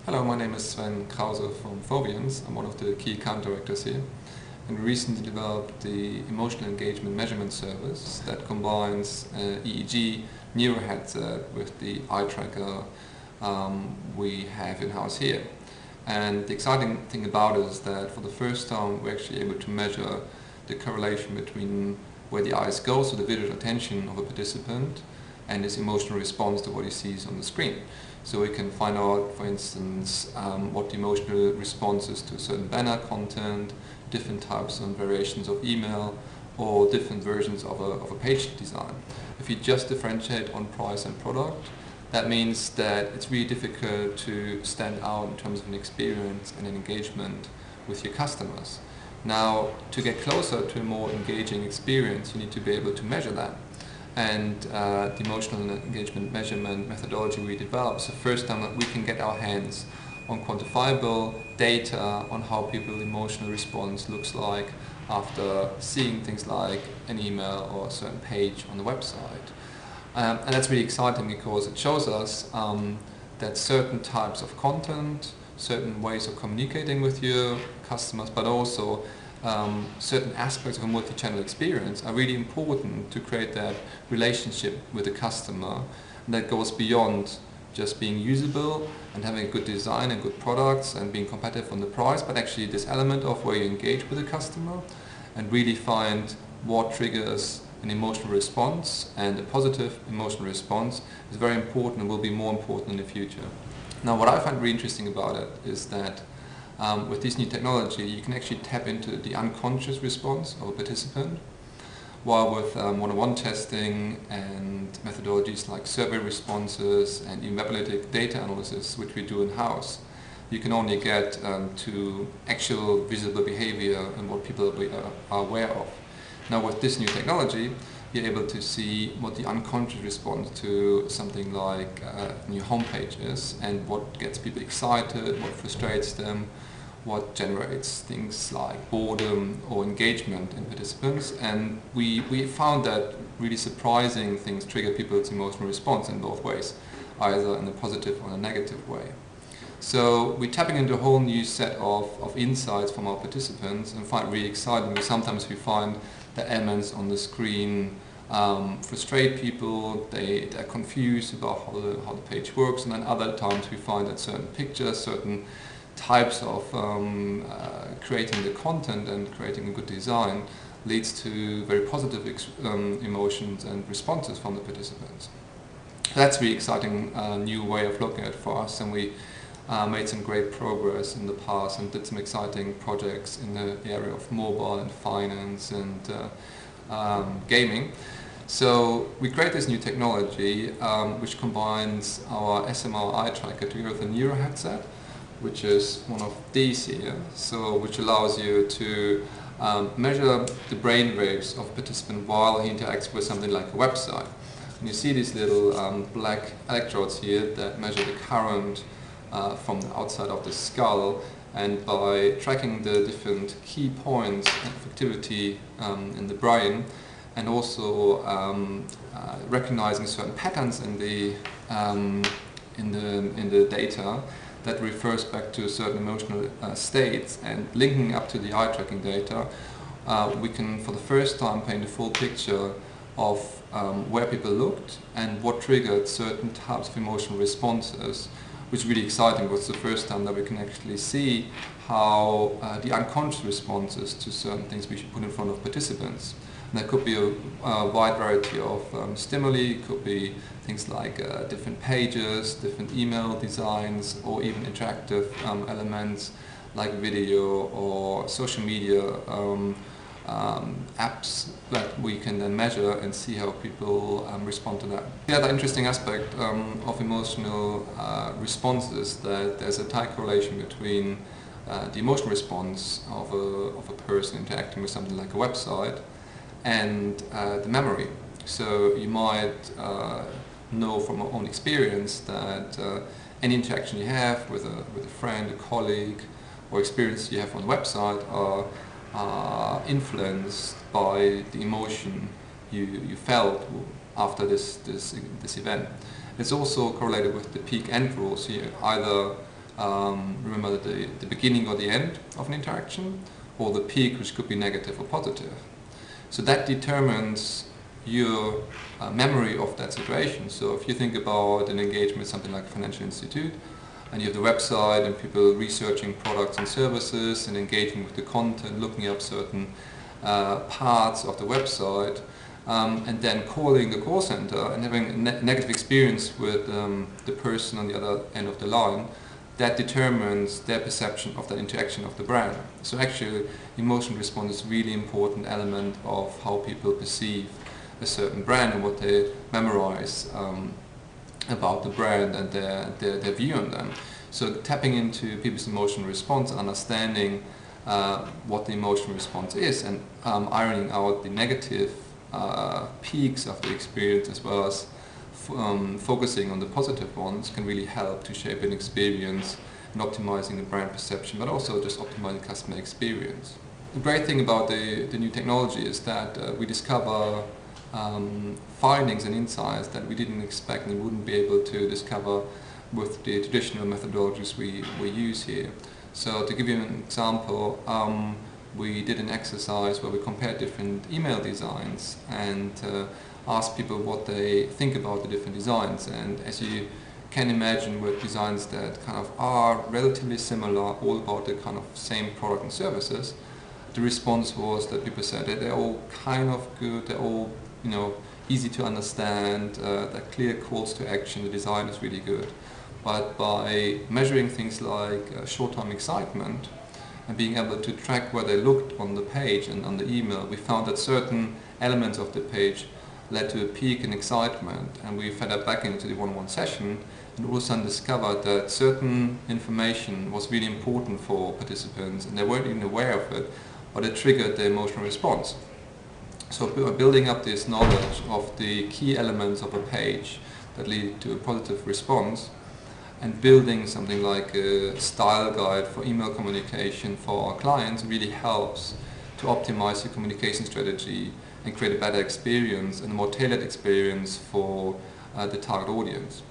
Hello, my name is Sven Krause from Foviance. I'm one of the key account directors here. And we recently developed the Emotional Engagement Measurement Service that combines EEG neuro headset with the eye tracker we have in-house here. And the exciting thing about it is that for the first time we're actually able to measure the correlation between where the eyes go, so the visual attention of a participant, and his emotional response to what he sees on the screen. So we can find out, for instance, what the emotional response is to certain banner content, different types and variations of email, or different versions of a page design. If you just differentiate on price and product, that means that it's really difficult to stand out in terms of an experience and an engagement with your customers. Now, to get closer to a more engaging experience, you need to be able to measure that. And the emotional engagement measurement methodology we developed is the first time that we can get our hands on quantifiable data on how people's emotional response looks like after seeing things like an email or a certain page on the website. And that's really exciting because it shows us that certain types of content, certain ways of communicating with your customers, but also certain aspects of a multi-channel experience are really important to create that relationship with the customer, and that goes beyond just being usable and having a good design and good products and being competitive on the price, but actually this element of where you engage with the customer and really find what triggers an emotional response, and a positive emotional response is very important and will be more important in the future. Now, what I find really interesting about it is that with this new technology, you can actually tap into the unconscious response of a participant, while with one-on-one testing and methodologies like survey responses and even web-analytic data analysis, which we do in-house, you can only get to actual visible behavior and what people are aware of. Now, with this new technology, you're able to see what the unconscious response to something like a new homepage is, and what gets people excited, what frustrates them, what generates things like boredom or engagement in participants. And we found that really surprising things trigger people's emotional response in both ways, either in a positive or a negative way. So we're tapping into a whole new set of insights from our participants and find it really exciting, because sometimes we find the elements on the screen frustrate people, they're confused about how the page works, and then other times we find that certain pictures, certain types of creating the content and creating a good design leads to very positive emotions and responses from the participants. That's a really exciting new way of looking at it for us, and we made some great progress in the past and did some exciting projects in the area of mobile and finance and gaming. So we create this new technology which combines our SMR eye tracker together with a neuro headset, which is one of these here, so which allows you to measure the brain waves of a participant while he interacts with something like a website. And you see these little black electrodes here that measure the current from the outside of the skull, and by tracking the different key points of activity in the brain, and also recognizing certain patterns in the data that refers back to certain emotional states, and linking up to the eye tracking data, we can for the first time paint a full picture of where people looked and what triggered certain types of emotional responses, which is really exciting because it's the first time that we can actually see how the unconscious responses to certain things we should put in front of participants. And there could be a wide variety of stimuli. It could be things like different pages, different email designs, or even interactive elements like video or social media apps that we can then measure and see how people respond to that. The other interesting aspect of emotional response is that there's a tight correlation between the emotional response of a person interacting with something like a website and the memory. So you might know from our own experience that any interaction you have with a friend, a colleague, or experience you have on the website are influenced by the emotion you felt after this event. It's also correlated with the peak-end rule. So you either remember the beginning or the end of an interaction, or the peak, which could be negative or positive. So that determines your memory of that situation. So if you think about an engagement with something like a financial institute, and you have the website and people researching products and services and engaging with the content, looking up certain parts of the website, and then calling the call center and having a negative experience with the person on the other end of the line, that determines their perception of that interaction of the brand. So actually, emotional response is a really important element of how people perceive a certain brand and what they memorize about the brand and their view on them. So tapping into people's emotional response, understanding what the emotional response is, and ironing out the negative peaks of the experience, as well as focusing on the positive ones, can really help to shape an experience and optimizing the brand perception, but also just optimizing customer experience. The great thing about the new technology is that we discover findings and insights that we didn't expect and wouldn't be able to discover with the traditional methodologies we use here. So to give you an example, we did an exercise where we compared different email designs and asked people what they think about the different designs. And as you can imagine, with designs that kind of are relatively similar, all about the kind of same product and services, the response was that people said that they're all kind of good, they're all, you know, easy to understand, they're clear calls to action, the design is really good. But by measuring things like short-term excitement and being able to track where they looked on the page and on the email, we found that certain elements of the page led to a peak in excitement, and we fed that back into the one-on-one session and all of a sudden discovered that certain information was really important for participants and they weren't even aware of it, but it triggered their emotional response. So building up this knowledge of the key elements of a page that lead to a positive response, and building something like a style guide for email communication for our clients really helps to optimize your communication strategy and create a better experience and a more tailored experience for the target audience.